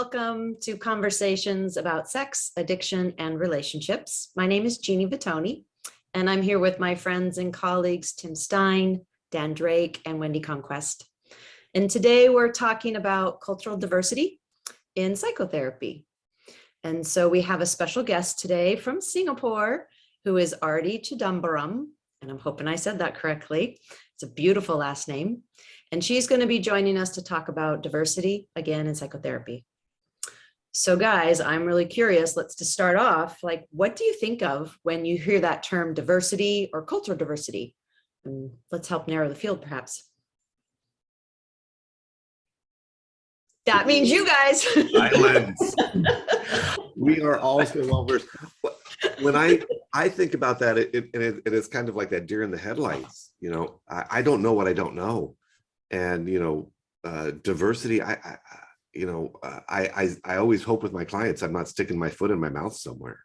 welcome to Conversations about Sex, Addiction, and Relationships. My name is Jeannie Vittoni, and I'm here with my friends and colleagues, Tim Stein, Dan Drake, and Wendy Conquest. And today we're talking about cultural diversity in psychotherapy. And so we have a special guest today from Singapore, who is Aarti Chidambaram, and I'm hoping I said that correctly. It's a beautiful last name. And she's going to be joining us to talk about diversity again in psychotherapy. So guys, I'm really curious. Let's just start off. Like, what do you think of when you hear that term diversity or cultural diversity? And let's help narrow the field, perhaps. That means you guys. Silence. We are all so well versed. When I think about that, it is kind of like that deer in the headlights. You know, I don't know what I don't know. And, you know, diversity, I always hope with my clients, I'm not sticking my foot in my mouth somewhere.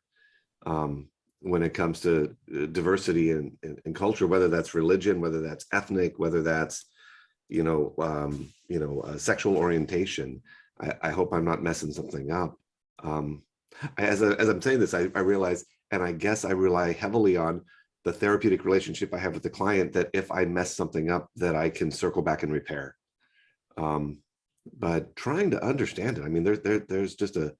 When it comes to diversity in culture, whether that's religion, whether that's ethnic, whether that's, sexual orientation, I hope I'm not messing something up. As I'm saying this, I realize, and I guess I rely heavily on the therapeutic relationship I have with the client, that if I mess something up, that I can circle back and repair. But trying to understand it, I mean, there's just a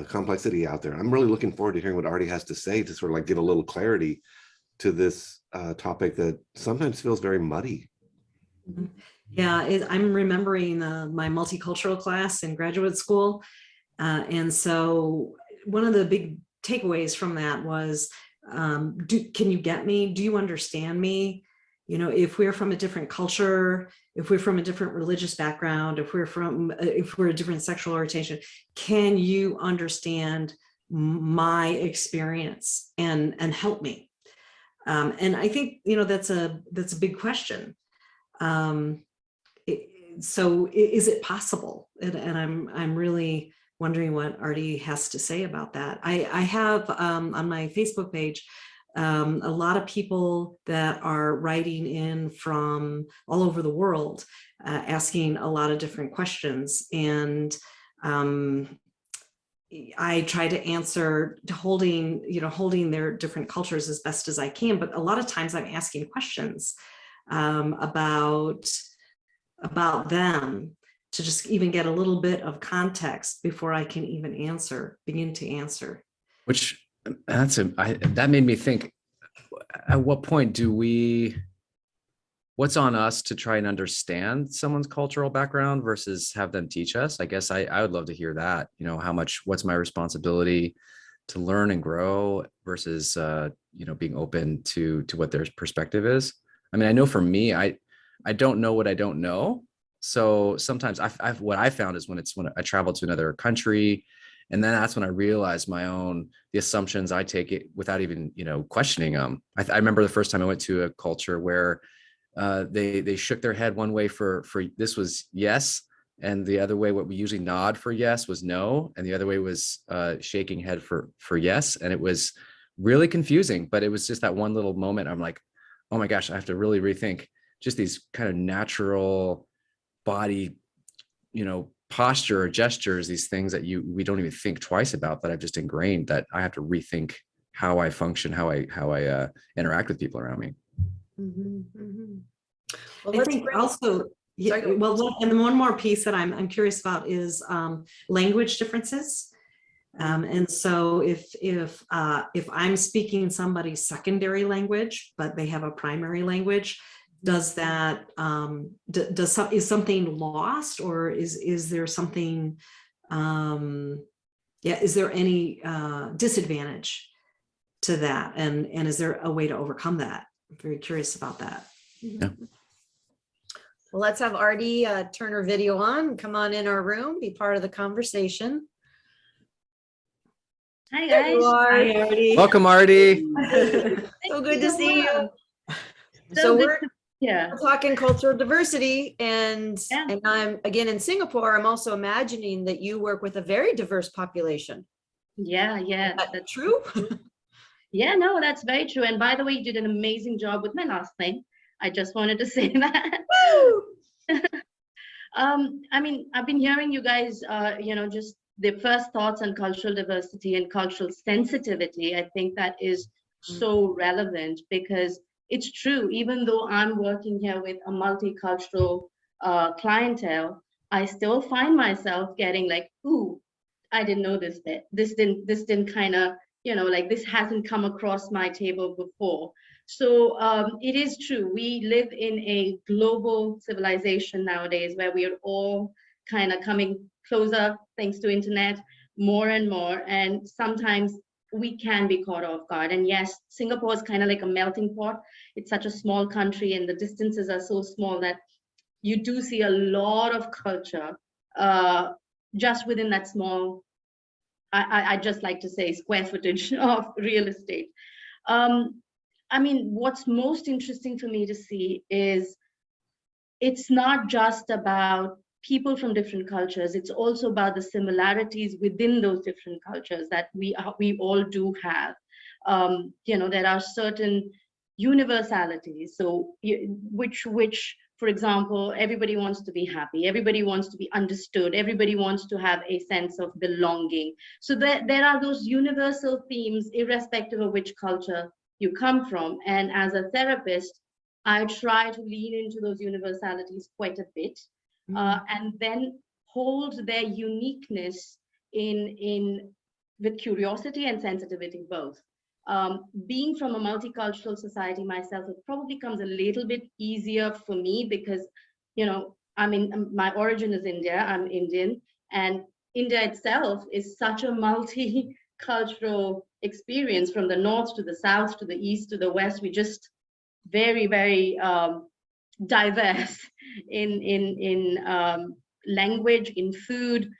complexity out there. I'm really looking forward to hearing what Aarti has to say to sort of like give a little clarity to this topic that sometimes feels very muddy. Yeah, I'm remembering my multicultural class in graduate school. And so one of the big takeaways from that was, can you get me? Do you understand me? You know, if we're from a different culture, if we're from a different religious background, if we're a different sexual orientation, can you understand my experience and help me? And I think, you know, that's a big question. So is it possible? And I'm really wondering what Aarti has to say about that. I have on my Facebook page a lot of people that are writing in from all over the world, asking a lot of different questions, and I try to answer, holding their different cultures as best as I can. But a lot of times I'm asking questions about them, to just even get a little bit of context before I can even begin to answer. Which that made me think, at what point what's on us to try and understand someone's cultural background versus have them teach us? I guess I would love to hear that, you know, what's my responsibility to learn and grow versus, being open to what their perspective is. I mean, I know for me, I don't know what I don't know. So sometimes what I found is when I travel to another country, and then that's when I realize the assumptions I take it without even, questioning them. I remember the first time I went to a culture where they shook their head one way for this was yes, and the other way, what we usually nod for yes, was no, and the other way was shaking head for yes, and it was really confusing. But it was just that one little moment. I'm like, oh my gosh, I have to really rethink just these kind of natural body, posture or gestures, these things that we don't even think twice about, that I've just ingrained, that I have to rethink how I function, how I interact with people around me. Mm-hmm, mm-hmm. Well, I think also, and then one more piece that I'm curious about is language differences. And so if I'm speaking somebody's secondary language, but they have a primary language, does that is something lost, or is there something? Is there any disadvantage to that, and is there a way to overcome that? I'm very curious about that. Yeah. Well, let's have Aarti turn her video on. Come on in our room, be part of the conversation. Hi guys. Hi, Aarti. Welcome, Aarti. So good to see you. So we're Yeah. We're talking cultural diversity, and I'm again in Singapore. I'm also imagining that you work with a very diverse population. Yeah. Is that true? Yeah, no, that's very true. And by the way, you did an amazing job with my last name. I just wanted to say that. I mean, I've been hearing you guys, just the first thoughts on cultural diversity and cultural sensitivity. I think that is so relevant because it's true. Even though I'm working here with a multicultural clientele, I still find myself getting like, ooh, I didn't know this bit. This didn't kind of, like this hasn't come across my table before. So it is true. We live in a global civilization nowadays where we are all kind of coming closer thanks to internet more and more. And sometimes we can be caught off guard. And yes, Singapore is kind of like a melting pot. It's such a small country and the distances are so small that you do see a lot of culture just within that small, I just like to say, square footage of real estate. I mean, what's most interesting for me to see is it's not just about people from different cultures. It's also about the similarities within those different cultures that we all do have. There are certain universalities. So, which, for example, everybody wants to be happy. Everybody wants to be understood. Everybody wants to have a sense of belonging. So there are those universal themes, irrespective of which culture you come from. And as a therapist, I try to lean into those universalities quite a bit, and then hold their uniqueness in with curiosity and sensitivity both. Being from a multicultural society myself, it probably comes a little bit easier for me because, my origin is India, I'm Indian, and India itself is such a multicultural experience from the north to the south to the east to the west. We just very, very diverse in language, in food.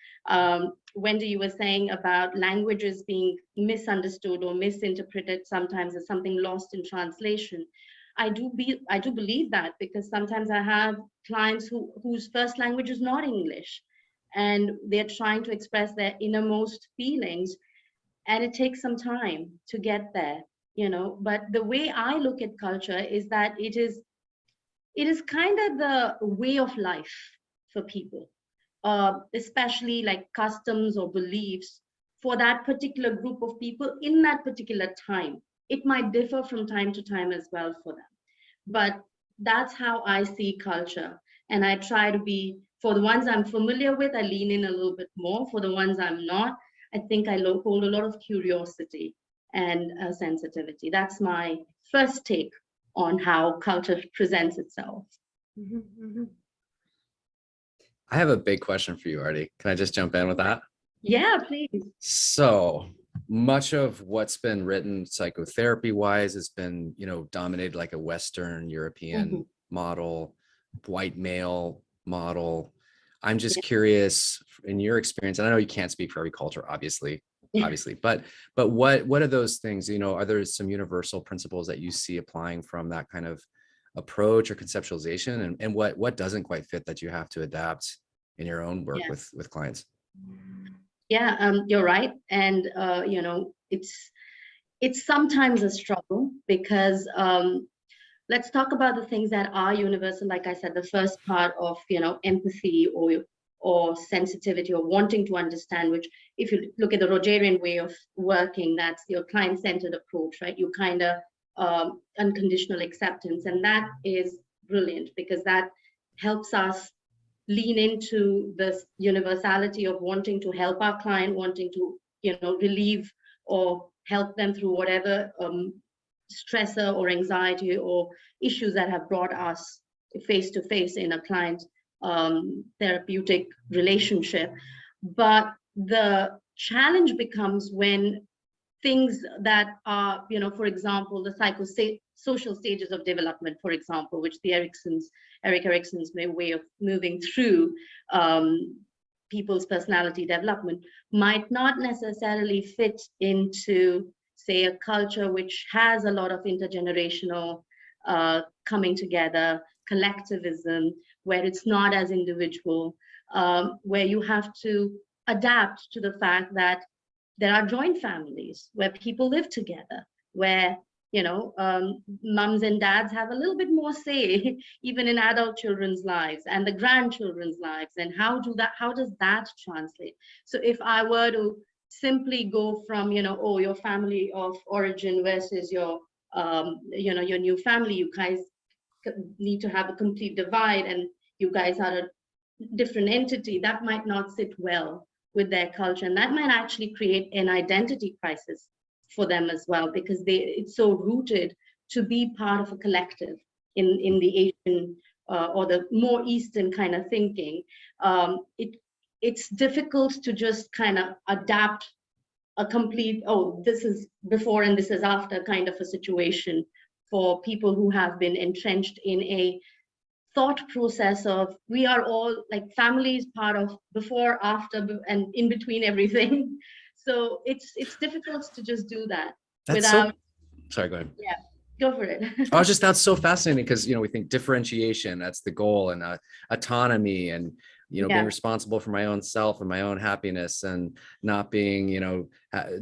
Wendy, you were saying about languages being misunderstood or misinterpreted sometimes as something lost in translation. I do believe that because sometimes I have clients whose first language is not English, and they're trying to express their innermost feelings, and it takes some time to get there. But the way I look at culture is that it is kind of the way of life for people, especially like customs or beliefs for that particular group of people in that particular time. It might differ from time to time as well for them, but that's how I see culture. And I try to be, for the ones I'm familiar with, I lean in a little bit more. For the ones I'm not, I think I hold a lot of curiosity and sensitivity. That's my first take on how culture presents itself. I have a big question for you, Aarti. Can I just jump in with that? Yeah, please. So much of what's been written psychotherapy wise has been, dominated like a Western European model, white male model. I'm just curious, in your experience, and I know you can't speak for every culture, obviously, but what are those things? Are there some universal principles that you see applying from that kind of approach or conceptualization, and what doesn't quite fit that you have to adapt in your own work with clients? Yeah, you're right, and it's sometimes a struggle because let's talk about the things that are universal. Like I said, the first part of empathy or sensitivity or wanting to understand, which if you look at the Rogerian way of working, that's your client-centered approach, right? You kind of unconditional acceptance, and that is brilliant because that helps us lean into this universality of wanting to help our client, wanting to relieve or help them through whatever stressor or anxiety or issues that have brought us face to face in a client therapeutic relationship. But the challenge becomes when things that are, for example, the psychosocial stages of development, for example, which the Erik Erikson's way of moving through people's personality development might not necessarily fit into, say, a culture which has a lot of intergenerational coming together, collectivism, where it's not as individual, where you have to adapt to the fact that there are joint families where people live together, where Mums and dads have a little bit more say even in adult children's lives and the grandchildren's lives, and how does that translate? So if I were to simply go from, oh, your family of origin versus your your new family, you guys need to have a complete divide and you guys are a different entity, that might not sit well with their culture, and that might actually create an identity crisis for them as well, because it's so rooted to be part of a collective in the Asian or the more Eastern kind of thinking. It's difficult to just kind of adapt a complete, oh, this is before and this is after kind of a situation for people who have been entrenched in a thought process of we are all like families, part of before, after, and in between everything. So it's difficult to just do that That's without. Sorry, go ahead. Yeah, go for it. That's so fascinating, because we think differentiation, that's the goal, and autonomy, and being responsible for my own self and my own happiness, and not being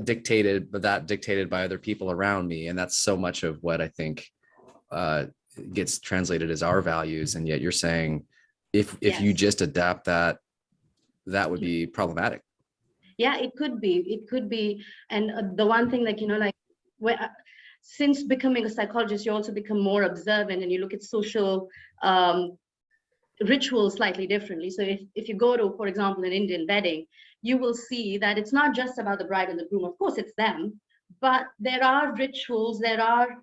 dictated by other people around me. And that's so much of what I think gets translated as our values. And yet you're saying if you just adapt that would be problematic. Yeah, it could be. And the one thing, since becoming a psychologist, you also become more observant and you look at social rituals slightly differently. So if you go to, for example, an Indian wedding, you will see that it's not just about the bride and the groom. Of course, it's them, but there are rituals, there are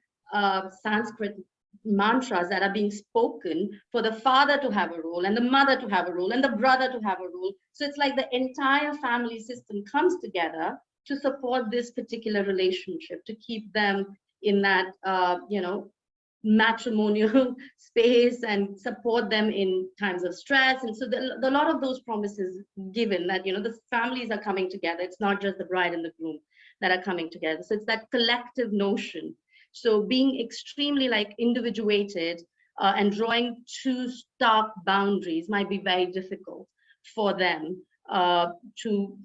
Sanskrit mantras that are being spoken for the father to have a role and the mother to have a role and the brother to have a role. So it's like the entire family system comes together to support this particular relationship, to keep them in that matrimonial space and support them in times of stress. And so a lot of those promises given that the families are coming together. It's not just the bride and the groom that are coming together. So it's that collective notion. So being extremely individuated and drawing too stark boundaries might be very difficult for them to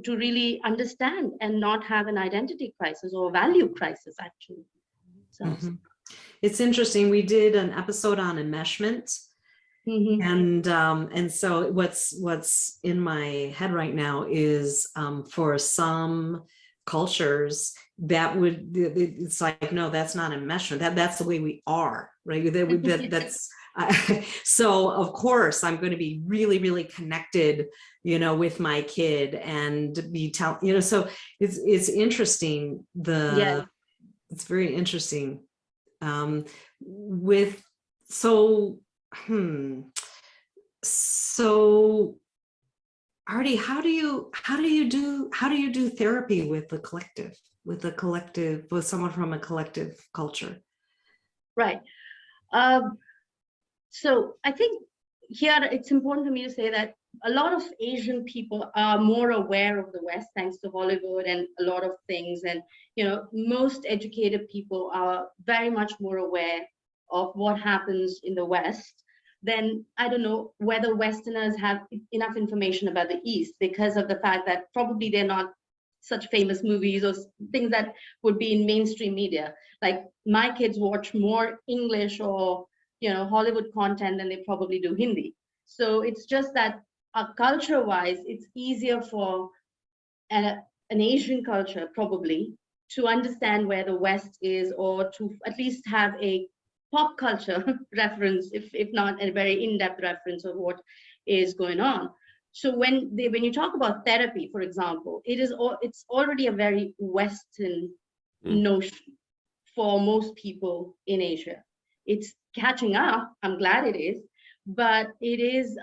really understand and not have an identity crisis or value crisis, actually. So it's interesting. We did an episode on enmeshment. And so what's in my head right now is for some cultures it's like, no, that's not enmeshment, that's the way we are, right? That's so of course I'm going to be really, really connected with my kid and be so it's interesting. It's very interesting so Aarti, how do you do therapy with someone from a collective culture? Right. So I think here it's important for me to say that a lot of Asian people are more aware of the West thanks to Hollywood and a lot of things. And, most educated people are very much more aware of what happens in the West. Then I don't know whether Westerners have enough information about the East, because of the fact that probably they're not such famous movies or things that would be in mainstream media. Like my kids watch more English or Hollywood content than they probably do Hindi. So it's just that culture-wise, it's easier for an Asian culture probably to understand where the West is, or to at least have a pop culture reference, if not a very in-depth reference of what is going on. So when you talk about therapy, for example, it's already a very Western notion for most people in Asia. It's catching up. I'm glad it is, but it is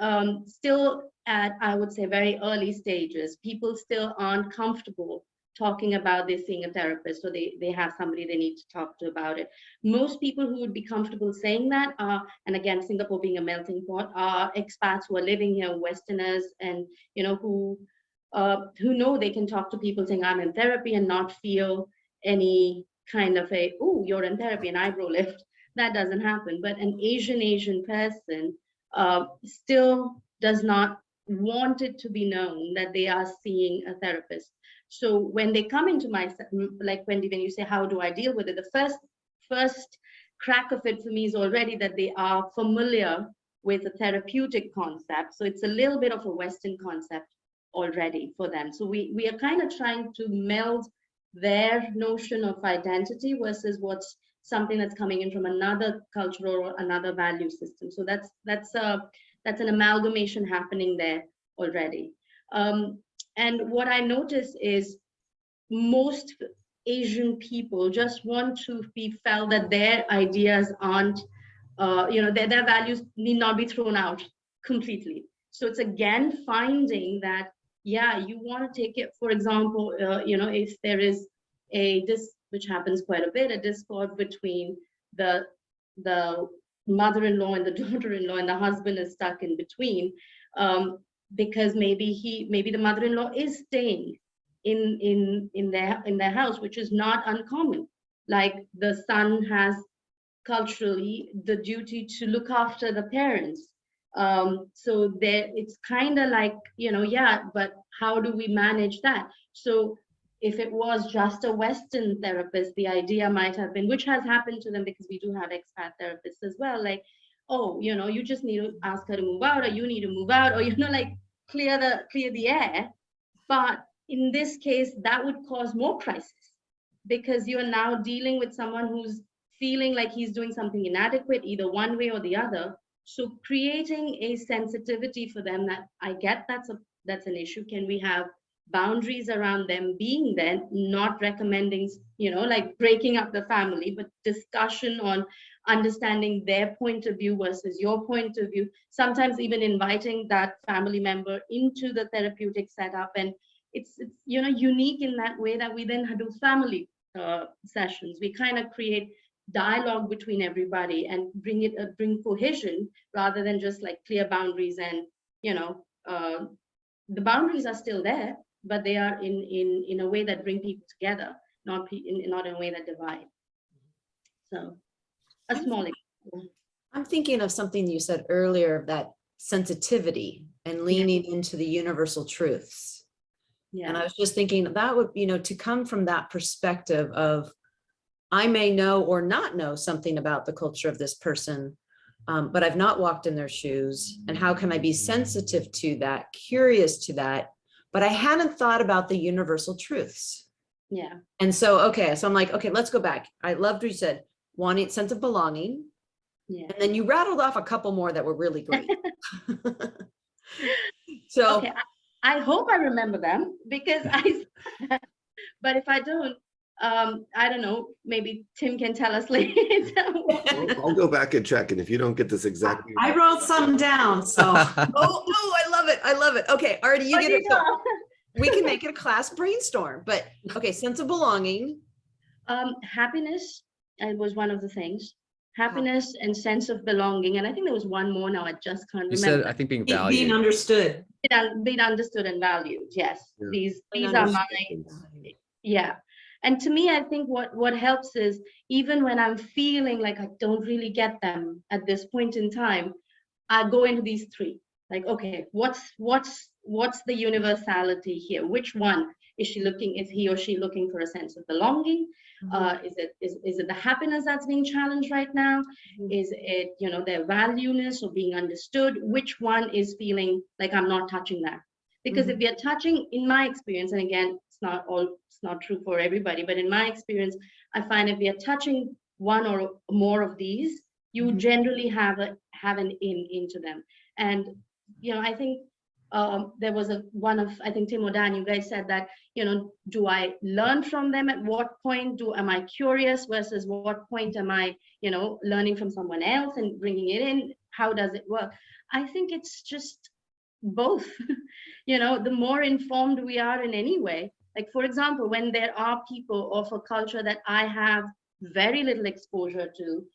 still at, I would say, very early stages. People still aren't comfortable talking about this, seeing a therapist, or they have somebody they need to talk to about it. Most people who would be comfortable saying that are, and again, Singapore being a melting pot, are expats who are living here, Westerners, and who know they can talk to people saying I'm in therapy and not feel any kind of a, oh, you're in therapy, an eyebrow lift. That doesn't happen. But an Asian person still does not want it to be known that they are seeing a therapist. So when they come into my, like when you say, how do I deal with it? The first first crack of it for me is already that they are familiar with a therapeutic concept. So it's a little bit of a Western concept already for them. So we are kind of trying to meld their notion of identity versus what's something that's coming in from another culture or another value system. So that's an amalgamation happening there already. And what I notice is most Asian people just want to be felt that their ideas aren't, their values need not be thrown out completely. So it's again finding that, yeah, you want to take it, for example, if there is which happens quite a bit, a discord between the mother-in-law and the daughter-in-law, and the husband is stuck in between, because maybe the mother-in-law is staying in their house, which is not uncommon. Like the son has culturally the duty to look after the parents. So there, it's kind of like, yeah, but how do we manage that? So if it was just a Western therapist, the idea might have been, which has happened to them because we do have expat therapists as well, like, oh, you just need to ask her to move out, or you need to move out, or, like clear the air. But in this case, that would cause more crisis, because you're now dealing with someone who's feeling like he's doing something inadequate, either one way or the other. So creating a sensitivity for them that I get that's an issue. Can we have boundaries around them being there, not recommending, like breaking up the family, but discussion on understanding their point of view versus your point of view, sometimes even inviting that family member into the therapeutic setup. And it's unique in that way that we then do family sessions. We kind of create dialogue between everybody and bring cohesion, rather than just like clear boundaries. And the boundaries are still there, but they are in a way that bring people together, not in a way that divide. So a small example. I'm thinking of something you said earlier, that sensitivity and leaning into the universal truths. Yeah. And I was just thinking that would, to come from that perspective of, I may know or not know something about the culture of this person, but I've not walked in their shoes. And how can I be sensitive to that, curious to that? But I hadn't thought about the universal truths. Yeah. And so, so I'm like, okay, let's go back. I loved what you said, wanting sense of belonging. Yeah. And then you rattled off a couple more that were really great. So okay, I hope I remember them, because but if I don't, I don't know, maybe Tim can tell us later. I'll go back and check, and if you don't get this exactly, I wrote some down, so. oh, I love it. I love it. Okay, Aarti, you get it. So we can make it a class brainstorm, but okay, sense of belonging. Happiness was one of the things. Happiness and sense of belonging. And I think there was one more now, I just can't remember. You said, I think being valued. Being understood. Being understood and valued, yes. Yeah. These are my, yeah. And to me, I think what helps is, even when I'm feeling like I don't really get them at this point in time, I go into these three. Like, okay, what's the universality here? Which one is he or she looking for a sense of belonging? Is it the happiness that's being challenged right now? Is it, their valueness or being understood? Which one is feeling like I'm not touching that? Because if we are touching, in my experience, and again, it's not true for everybody, but in my experience, I find if we are touching one or more of these, you generally have an into them. And I think there was I think Tim or Dan, you guys said that, do I learn from them? At what point am I curious versus what point am I, learning from someone else and bringing it in? How does it work? I think it's just both. The more informed we are in any way, like, for example, when there are people of a culture that I have very little exposure to,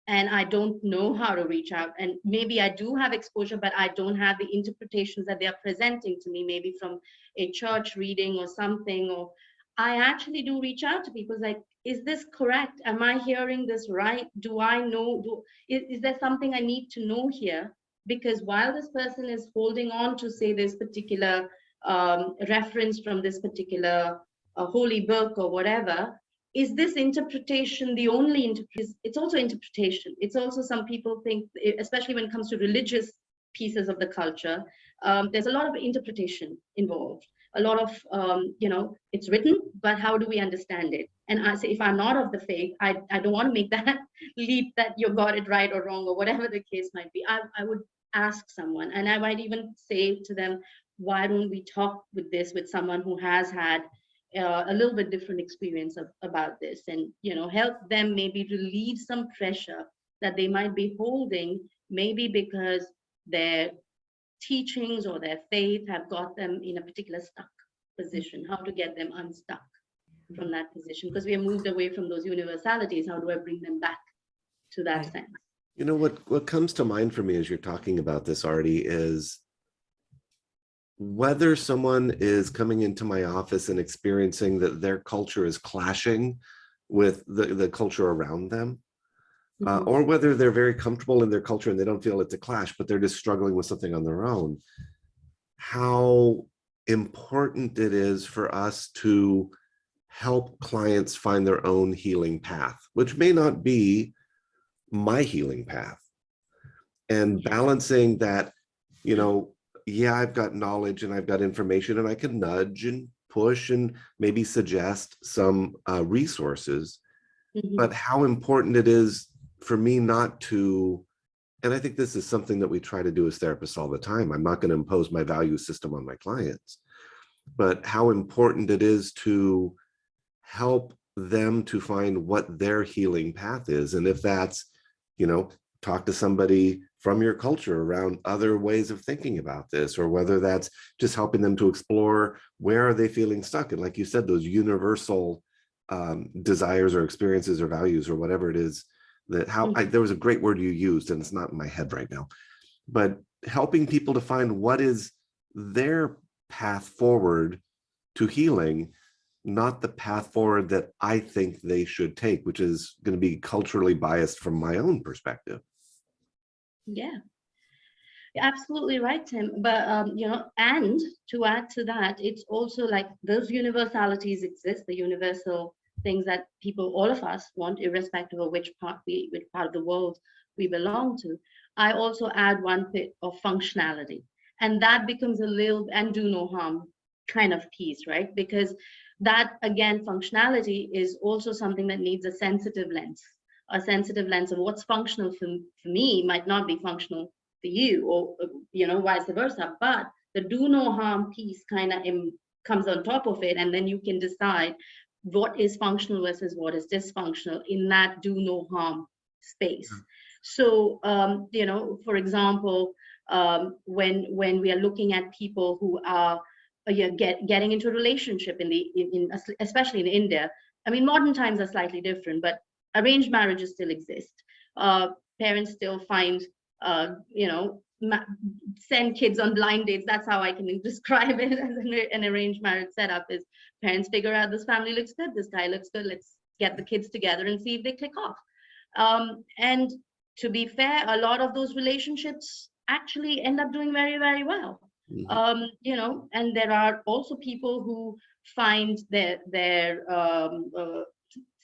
and I don't know how to reach out, and maybe I do have exposure, but I don't have the interpretations that they are presenting to me, maybe from a church reading or something, or I actually do reach out to people like, is this correct? Am I hearing this right? Do I know, is there something I need to know here? Because while this person is holding on to, say, this particular reference from this particular holy book or whatever, is this interpretation the only interpretation? It's also interpretation. It's also, some people think, especially when it comes to religious pieces of the culture, there's a lot of interpretation involved. A lot of, it's written, but how do we understand it? And I say, if I'm not of the faith, I don't want to make that leap that you got it right or wrong or whatever the case might be. I would ask someone, and I might even say to them, why don't we talk with someone who has had a little bit different experience about this, and help them maybe relieve some pressure that they might be holding, maybe because their teachings or their faith have got them in a particular stuck position. How to get them unstuck from that position, because we have moved away from those universalities. How do I bring them back to that Right. sense? You know, what comes to mind for me as you're talking about this, Aarti, is whether someone is coming into my office and experiencing that their culture is clashing with the culture around them, or whether they're very comfortable in their culture and they don't feel it's a clash, but they're just struggling with something on their own, how important it is for us to help clients find their own healing path, which may not be my healing path. And balancing that, yeah, I've got knowledge and I've got information and I can nudge and push and maybe suggest some resources, but how important it is for me not to, and I think this is something that we try to do as therapists all the time. I'm not going to impose my value system on my clients, but how important it is to help them to find what their healing path is. And if that's, talk to somebody from your culture around other ways of thinking about this, or whether that's just helping them to explore where are they feeling stuck. And like you said, those universal desires or experiences or values or whatever it is, that there was a great word you used and it's not in my head right now, but helping people to find what is their path forward to healing, not the path forward that I think they should take, which is going to be culturally biased from my own perspective. Yeah, you're absolutely right, Tim. But and to add to that, it's also like those universalities exist, the universal things that people, all of us, want, irrespective of which part of the world we belong to. I also add one bit of functionality, and that becomes a little and do no harm kind of piece, right? Because that, again, functionality is also something that needs a sensitive lens. A sensitive lens of what's functional for me might not be functional for you, or vice versa. But the do no harm piece kind of comes on top of it, and then you can decide what is functional versus what is dysfunctional in that do no harm space. So for example, when we are looking at people who are getting into a relationship especially in India. I mean, modern times are slightly different, but arranged marriages still exist. Parents still find, send kids on blind dates. That's how I can describe it as an arranged marriage setup. Is parents figure out this family looks good, this guy looks good, let's get the kids together and see if they click off. And to be fair, a lot of those relationships actually end up doing very, very well. And there are also people who find their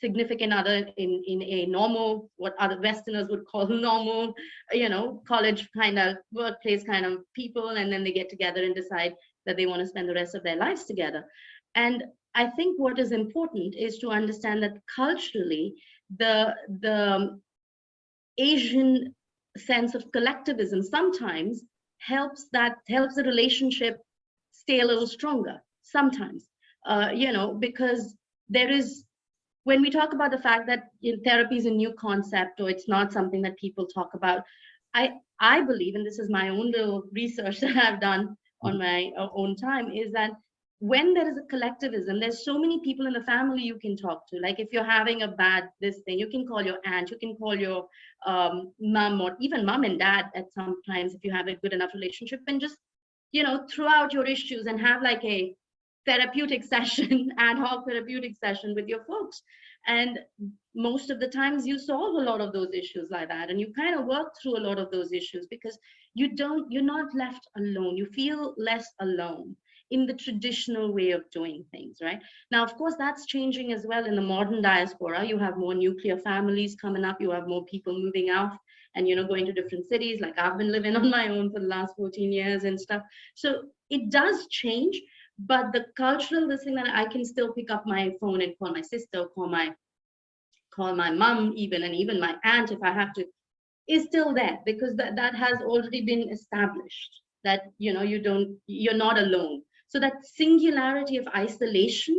significant other in a normal, what other Westerners would call normal, college kind of workplace kind of people, and then they get together and decide that they want to spend the rest of their lives together. And I think what is important is to understand that culturally, the Asian sense of collectivism sometimes helps the relationship stay a little stronger sometimes, because there is, when we talk about the fact that therapy is a new concept or it's not something that people talk about, I believe, and this is my own little research that I've done on my own time, is that when there is a collectivism, there's so many people in the family you can talk to. Like if you're having a bad this thing, you can call your aunt, you can call your mom, or even mom and dad at sometimes if you have a good enough relationship, and just throw out your issues and have like a therapeutic session, ad hoc therapeutic session with your folks. And most of the times you solve a lot of those issues like that, and you kind of work through a lot of those issues because you're not left alone. You feel less alone. in the traditional way of doing things, right? Now, of course, that's changing as well in the modern diaspora. You have more nuclear families coming up, you have more people moving out and, going to different cities. Like I've been living on my own for the last 14 years and stuff. So it does change, but the cultural, this thing that I can still pick up my phone and call my sister, call my mom even, and even my aunt if I have to, is still there, because that has already been established, that you're not alone. So that singularity of isolation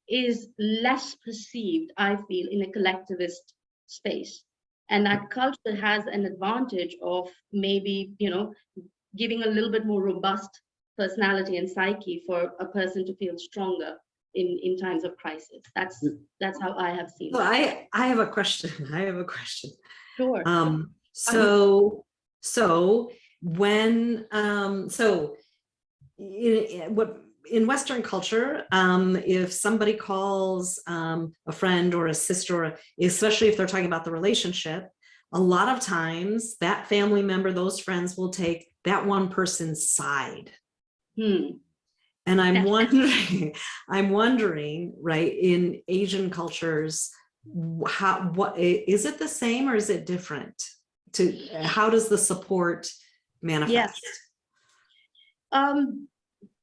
is less perceived, I feel, in a collectivist space. And that culture has an advantage of maybe, giving a little bit more robust personality and psyche for a person to feel stronger in times of crisis. That's how I have seen So it. I have a question. I have a question. Sure. So when in Western culture, if somebody calls a friend or a sister, or especially if they're talking about the relationship, a lot of times that family member, those friends will take that one person's side. And I'm wondering, right, in Asian cultures, what is it the same or is it different? How does the support manifest? Yes.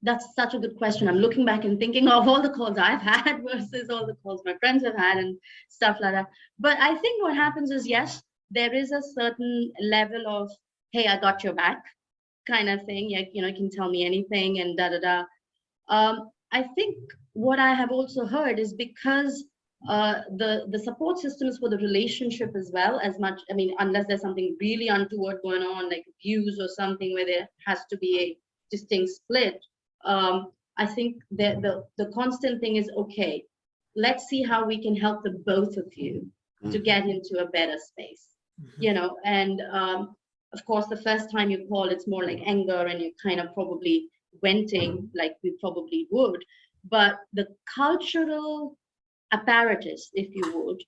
That's such a good question. I'm looking back and thinking of all the calls I've had versus all the calls my friends have had and stuff like that. But I think what happens is, yes, there is a certain level of, hey, I got your back kind of thing. You can tell me anything and da-da-da. I think what I have also heard is because the support systems for the relationship as well, as much, unless there's something really untoward going on, like abuse or something where there has to be a distinct split, I think that the constant thing is, okay, let's see how we can help the both of you to get into a better space, and of course, the first time you call, it's more like anger and you're kind of probably venting like we probably would, but the cultural apparatus, if you would,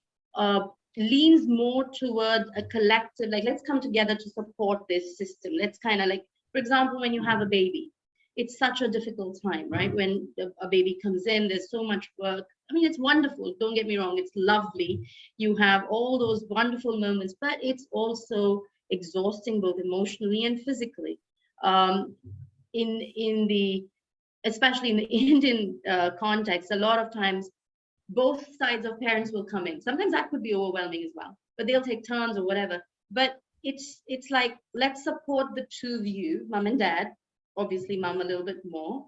leans more towards a collective, like, let's come together to support this system. Let's kind of like, for example, when you have a baby, it's such a difficult time, right? When a baby comes in, there's so much work. It's wonderful, don't get me wrong, it's lovely. You have all those wonderful moments, but it's also exhausting both emotionally and physically. Especially in the Indian context, a lot of times both sides of parents will come in. Sometimes that could be overwhelming as well, but they'll take turns or whatever. But it's like, let's support the two of you, mom and dad, obviously mom a little bit more,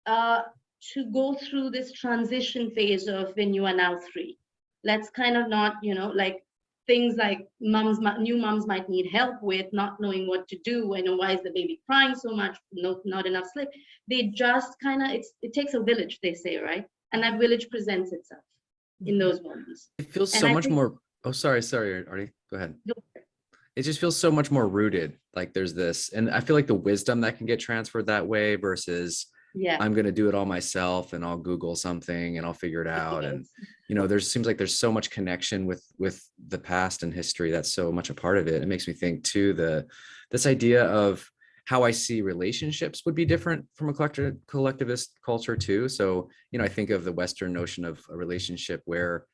to go through this transition phase of when you are now 3. Let's kind of not, like things like new moms might need help with not knowing what to do. Why is the baby crying so much? Not enough sleep. They just kind of, it takes a village, they say, right? And that village presents itself in those moments. It feels so much more. Oh, sorry, Aarti. Go ahead. It just feels so much more rooted. Like there's this, and I feel like the wisdom that can get transferred that way versus, I'm going to do it all myself and I'll Google something and I'll figure it out. And, seems like there's so much connection with the past and history. That's so much a part of it. It makes me think too, this idea of how I see relationships would be different from a collectivist culture too. So, I think of the Western notion of a relationship where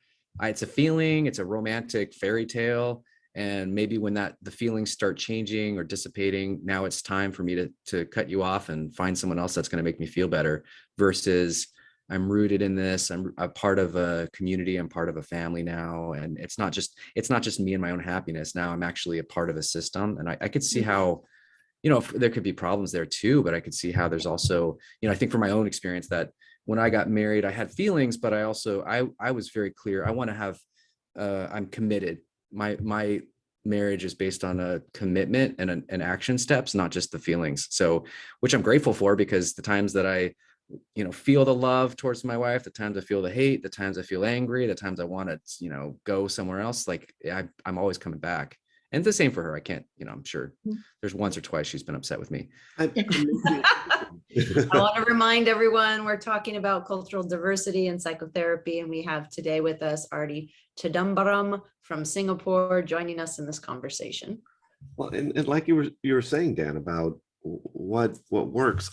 it's a feeling, it's a romantic fairy tale. And maybe when the feelings start changing or dissipating, now it's time for me to cut you off and find someone else that's going to make me feel better, versus I'm rooted in this. I'm a part of a community. I'm part of a family now. And it's not just me and my own happiness. Now I'm actually a part of a system. And I could see how, there could be problems there too, but I could see how there's also, I think from my own experience that when I got married, I had feelings, but I also, I was very clear. I want to have, I'm committed. My marriage is based on a commitment and action steps, not just the feelings. So, which I'm grateful for, because the times that I, feel the love towards my wife, the times I feel the hate, the times I feel angry, the times I want to, go somewhere else, like I'm always coming back. And it's the same for her. I can't, I'm sure there's once or twice she's been upset with me. I want to remind everyone we're talking about cultural diversity and psychotherapy, and we have today with us Aarti Chidambaram from Singapore joining us in this conversation. Well, and like you were saying, Dan, about what works.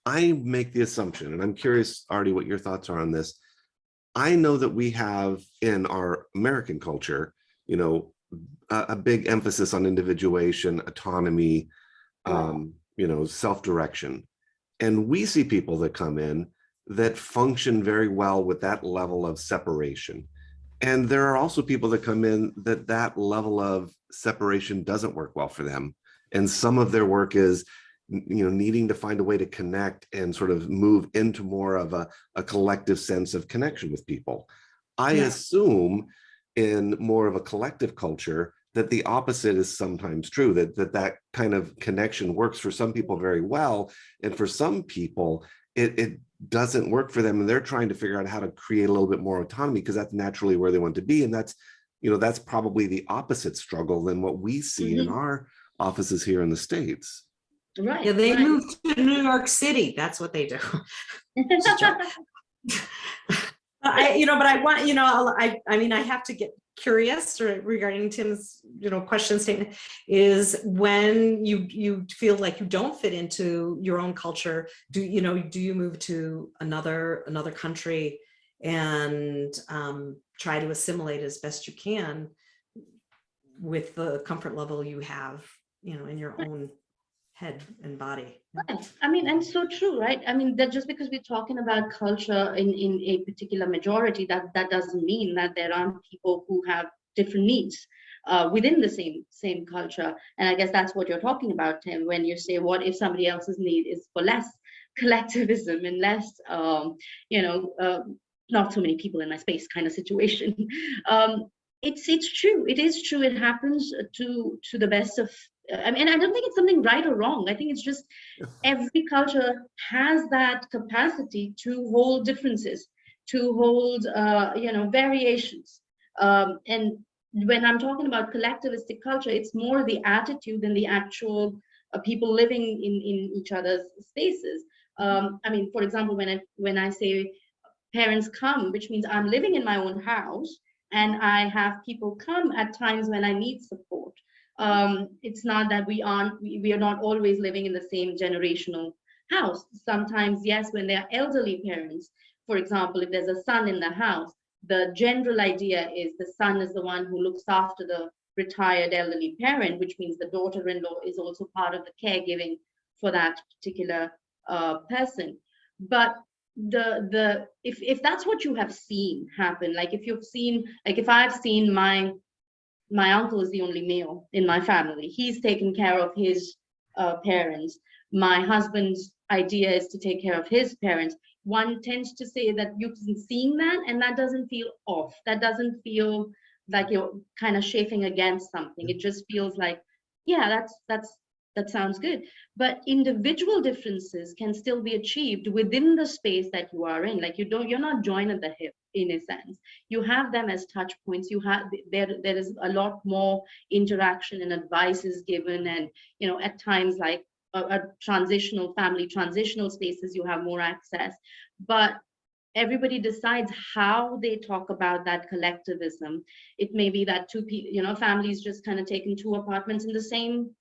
I make the assumption, and I'm curious, Artie, what your thoughts are on this. I know that we have in our American culture, you know, a big emphasis on individuation, autonomy, you know, self-direction. And we see people that come in that function very well with that level of separation. And there are also people that come in that that level of separation doesn't work well for them. And some of their work is, you know, needing to find a way to connect and sort of move into more of a collective sense of connection with people. I assume in more of a collective culture that the opposite is sometimes true, that kind of connection works for some people very well. And for some people, it doesn't work for them. And they're trying to figure out how to create a little bit more autonomy because that's naturally where they want to be. And that's, you know, that's probably the opposite struggle than what we see in our offices here in the States. Right. Yeah, they moved to New York City. That's what they do. But I want, I mean, I have to get curious regarding Tim's, question statement is when you feel like you don't fit into your own culture, do you move to another country and try to assimilate as best you can with the comfort level you have, in your own head and body. Right. I mean, and so true, right? I mean, that just because we're talking about culture in a particular majority, that doesn't mean that there aren't people who have different needs within the same culture. And I guess that's what you're talking about, Tim, when you say, what if somebody else's need is for less collectivism and less, not so many people in my space kind of situation. It's true. It is true. It happens to the best of. I mean, I don't think it's something right or wrong. I think it's just every culture has that capacity to hold differences, to hold, variations. And when I'm talking about collectivistic culture, it's more the attitude than the actual people living in each other's spaces. I mean, for example, when I say parents come, which means I'm living in my own house and I have people come at times when I need support. It's not that we are not always living in the same generational house. Sometimes, yes, when they are elderly parents, for example, if there's a son in the house, the general idea is the son is the one who looks after the retired elderly parent, which means the daughter-in-law is also part of the caregiving for that particular person. But if that's what you have seen happen, like if I've seen my uncle is the only male in my family. He's taken care of his parents. My husband's idea is to take care of his parents. One tends to say that you've been seeing that, and that doesn't feel off. That doesn't feel like you're kind of chafing against something. It just feels like, yeah, that sounds good. But individual differences can still be achieved within the space that you are in. Like you're not joined at the hip in a sense. You have them as touch points. There is a lot more interaction and advice is given, and at times like a transitional spaces, you have more access. But everybody decides how they talk about that collectivism. It may be that two people, families just kind of taking two apartments in the same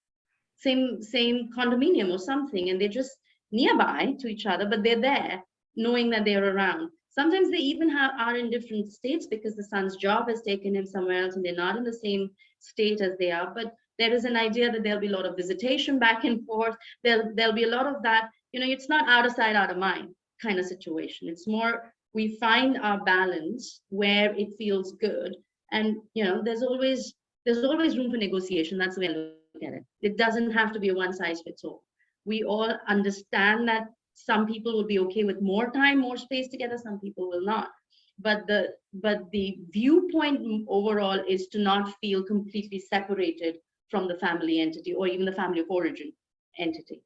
condominium or something, and they're just nearby to each other, but they're there knowing that they're around. Sometimes they even are in different states because the son's job has taken him somewhere else and they're not in the same state as they are. But there is an idea that there'll be a lot of visitation back and forth. There'll be a lot of that, it's not out of sight, out of mind kind of situation. It's more, we find our balance where it feels good. And, there's always room for negotiation. That's the way I look at it. It doesn't have to be a one size fits all. We all understand that some people will be okay with more time, more space together. Some people will not. But the viewpoint overall is to not feel completely separated from the family entity or even the family of origin entity.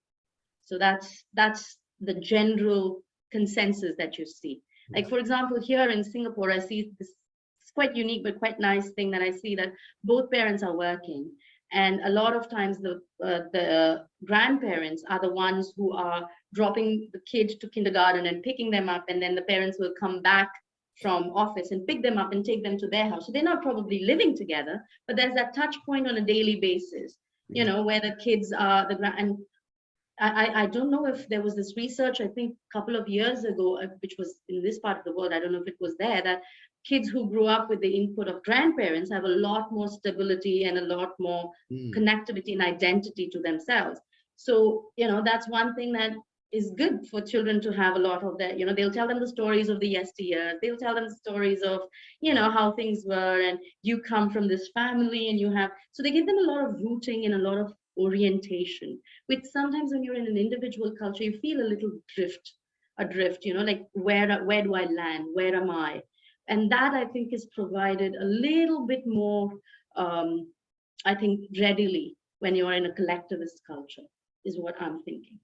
So that's the general consensus that you see. Like, for example, here in Singapore, I see this quite unique but quite nice thing that I see, that both parents are working. And a lot of times the grandparents are the ones who are dropping the kid to kindergarten and picking them up, and then the parents will come back from office and pick them up and take them to their house. So they're not probably living together, but there's that touch point on a daily basis, where the kids are and I don't know if there was this research, I think a couple of years ago, which was in this part of the world, I don't know if it was there, that kids who grew up with the input of grandparents have a lot more stability and a lot more connectivity and identity to themselves. So, that's one thing that is good for children to have a lot of that. They'll tell them the stories of the yesteryear. They'll tell them the stories of, how things were, and you come from this family and so they give them a lot of rooting and a lot of orientation, which sometimes when you're in an individual culture, you feel a little adrift, like where do I land? Where am I? And that, I think, is provided a little bit more, I think, readily when you're in a collectivist culture, is what I'm thinking.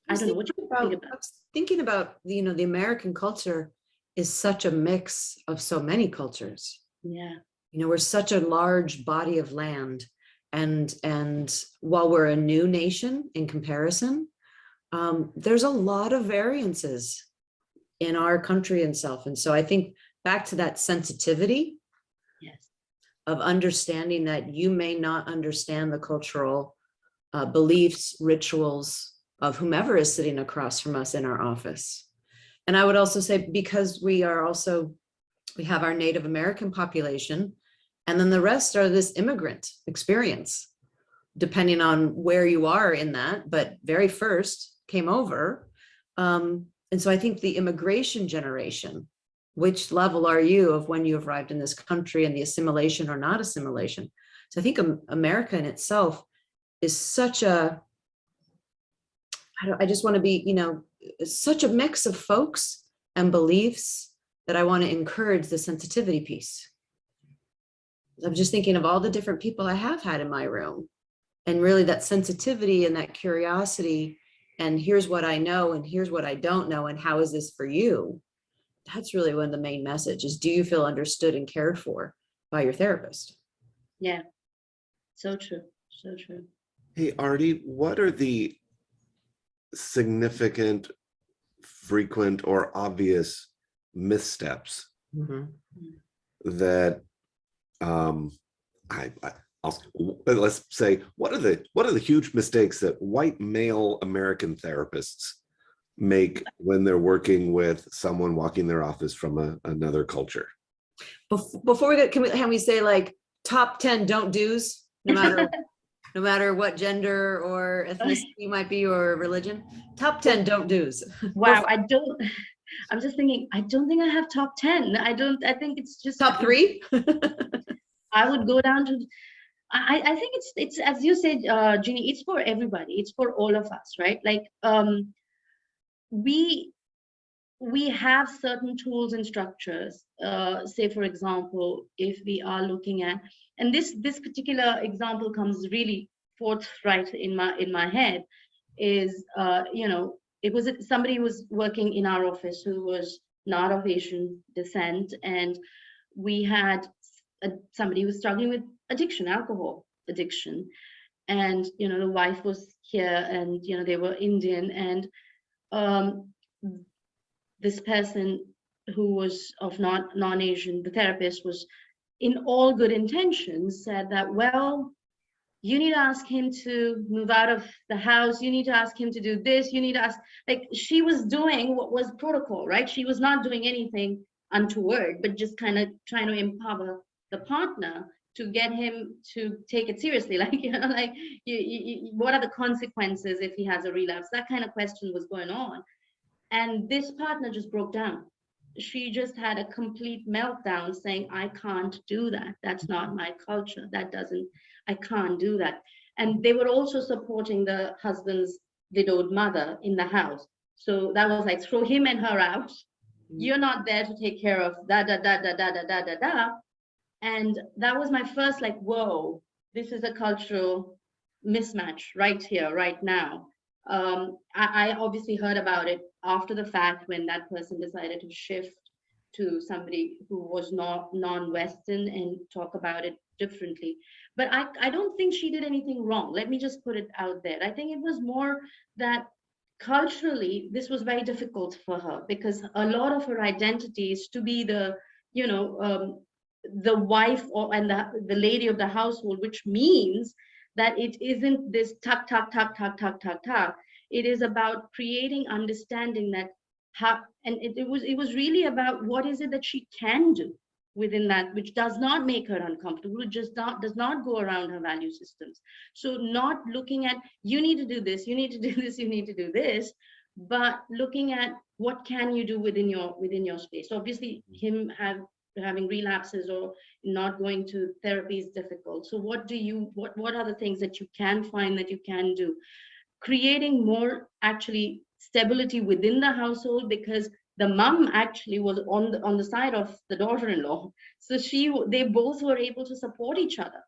I don't know what you think about. I was thinking about, the American culture is such a mix of so many cultures. Yeah. We're such a large body of land. And while we're a new nation in comparison, there's a lot of variances in our country and self. And so I think back to that sensitivity, yes, of understanding that you may not understand the cultural beliefs, rituals of whomever is sitting across from us in our office. And I would also say, because we have our Native American population, and then the rest are this immigrant experience, depending on where you are in that, but very first came over. And so I think the immigration generation, which level are you of when you arrived in this country, and the assimilation or not assimilation? So I think America in itself is such I just want to be, such a mix of folks and beliefs that I want to encourage the sensitivity piece. I'm just thinking of all the different people I have had in my room, and really that sensitivity and that curiosity, and here's what I know and here's what I don't know, and how is this for you? That's really one of the main messages. Do you feel understood and cared for by your therapist? Yeah, so true, so true. Hey, Aarti, what are the significant, frequent, or obvious missteps that let's say, what are the huge mistakes that white male American therapists make when they're working with someone walking their office from another culture? Before we get, can we say like top 10 don't do's, no matter what gender or ethnicity you might be, or religion? Top 10 don't do's. Wow, I'm just thinking, I don't think I have top 10. I think it's just top 3. I would go down to, I think it's as you said, Jeannie, it's for everybody. It's for all of us, right? Like, we have certain tools and structures. Say, for example, if we are looking at, and this particular example comes really forthright in my head, is it was somebody who was working in our office who was not of Asian descent, and we had somebody who was struggling with addiction, alcohol addiction, and the wife was here, and they were Indian, and this person who was of non-Asian, the therapist, was in all good intentions said that, well, you need to ask him to move out of the house, you need to ask him to do this, you need to ask, like, she was doing what was protocol, right? She was not doing anything untoward, but just kind of trying to empower the partner to get him to take it seriously, like, like, what are the consequences if he has a relapse? That kind of question was going on. And this partner just broke down. She just had a complete meltdown saying, I can't do that. That's not my culture. I can't do that. And they were also supporting the husband's widowed mother in the house. So that was like, throw him and her out. You're not there to take care of da, da, da, da, da, da, da, da, da. And that was my first, like, whoa, this is a cultural mismatch right here, right now. I obviously heard about it after the fact, when that person decided to shift to somebody who was not non-Western and talk about it differently. But I don't think she did anything wrong. Let me just put it out there. I think it was more that culturally, this was very difficult for her, because a lot of her identity is to be the, the wife and the lady of the household, which means that it isn't this tuck, tuck, tuck, tuck, tuck, tuck, tuck. It is about creating understanding that how, and it was really about what is it that she can do within that, which does not make her uncomfortable, just does not go around her value systems. So not looking at, you need to do this, you need to do this, you need to do this, but looking at what can you do within your space. So obviously him having relapses or not going to therapy is difficult. So what are the things that you can find that you can do? Creating more actually stability within the household, because the mom actually was on the side of the daughter-in-law. So they both were able to support each other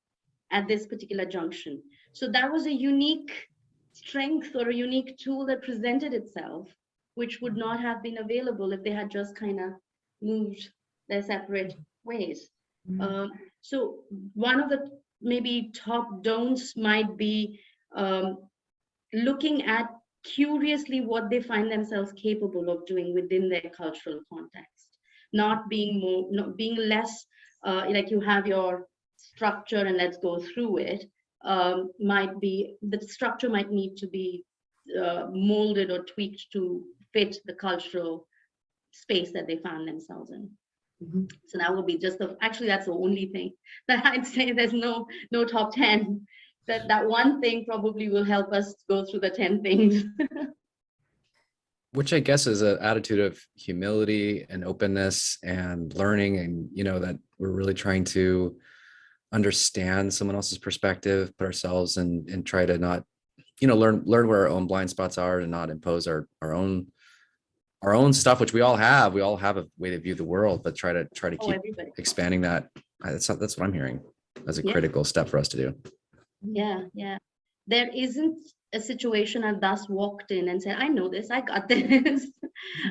at this particular junction. So that was a unique strength or a unique tool that presented itself, which would not have been available if they had just kind of moved their separate ways. So one of the maybe top don'ts might be looking at curiously what they find themselves capable of doing within their cultural context, not being less like you have your structure and let's go through it. The structure might need to be molded or tweaked to fit the cultural space that they found themselves in. So that would be actually that's the only thing that I'd say. There's no top 10. That one thing probably will help us go through the 10 things. Which I guess is an attitude of humility and openness and learning, and that we're really trying to understand someone else's perspective, put ourselves and try to not, learn where our own blind spots are and not impose our own stuff, which we all have. We all have a way to view the world, but try to keep expanding that. That's what I'm hearing as a critical step for us to do. Yeah. There isn't a situation I've thus walked in and said, I know this, I got this.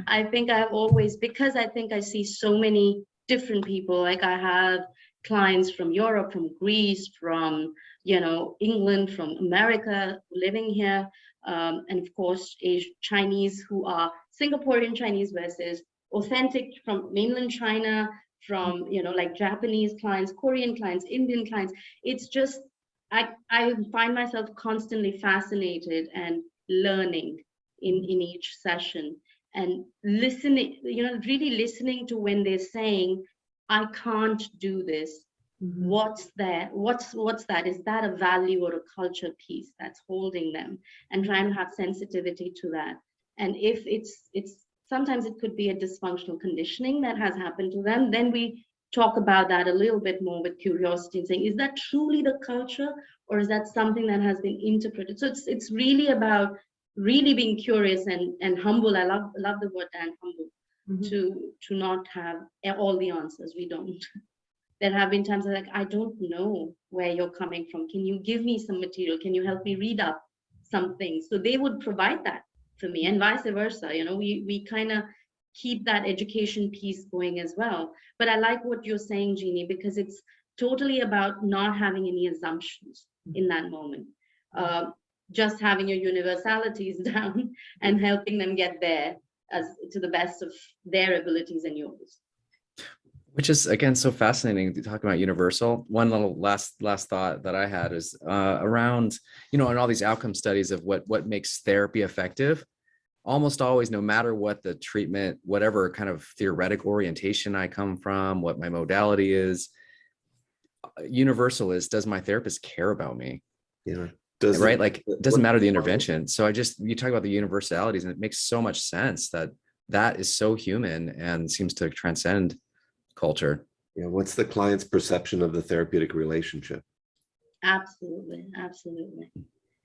I think I've always, because I think I see so many different people. Like I have clients from Europe, from Greece, from England, from America living here, and of course Chinese who are Singaporean Chinese versus authentic from mainland China, from like Japanese clients, Korean clients, Indian clients. It's just I find myself constantly fascinated and learning in each session and listening, really listening to when they're saying, I can't do this. What's there? What's that? Is that a value or a culture piece that's holding them, and trying to have sensitivity to that? And if it's sometimes it could be a dysfunctional conditioning that has happened to them, then we talk about that a little bit more with curiosity and saying, is that truly the culture, or is that something that has been interpreted? So it's really about really being curious and humble. I love the word, Dan, humble, to not have all the answers. We don't. There have been times like, I don't know where you're coming from. Can you give me some material? Can you help me read up something? So they would provide that for me, and vice versa. We kind of keep that education piece going as well. But I like what you're saying, Jeannie, because it's totally about not having any assumptions in that moment. Just having your universalities down and helping them get there as to the best of their abilities and yours. Which is, again, so fascinating to talk about universal. One little last thought that I had is around, in all these outcome studies of what makes therapy effective. Almost always, no matter what the treatment, whatever kind of theoretic orientation I come from, what my modality is, universal is, does my therapist care about me? Yeah. Right? Like, it doesn't matter the intervention. So you talk about the universalities, and it makes so much sense that is so human and seems to transcend culture. Yeah. What's the client's perception of the therapeutic relationship? Absolutely.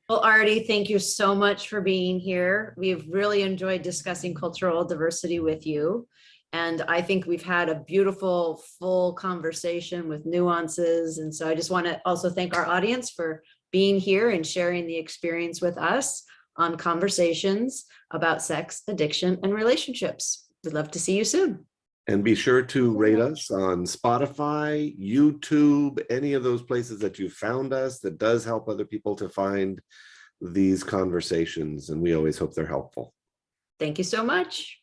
Well, Aarti, thank you so much for being here. We've really enjoyed discussing cultural diversity with you. And I think we've had a beautiful, full conversation with nuances. And so I just want to also thank our audience for being here and sharing the experience with us on conversations about sex, addiction, and relationships. We'd love to see you soon. And be sure to rate us on Spotify, YouTube, any of those places that you found us. That does help other people to find these conversations. And we always hope they're helpful. Thank you so much.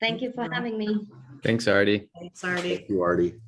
Thank you for having me. Thanks, Aarti. Thanks, Aarti. Thank you, Aarti.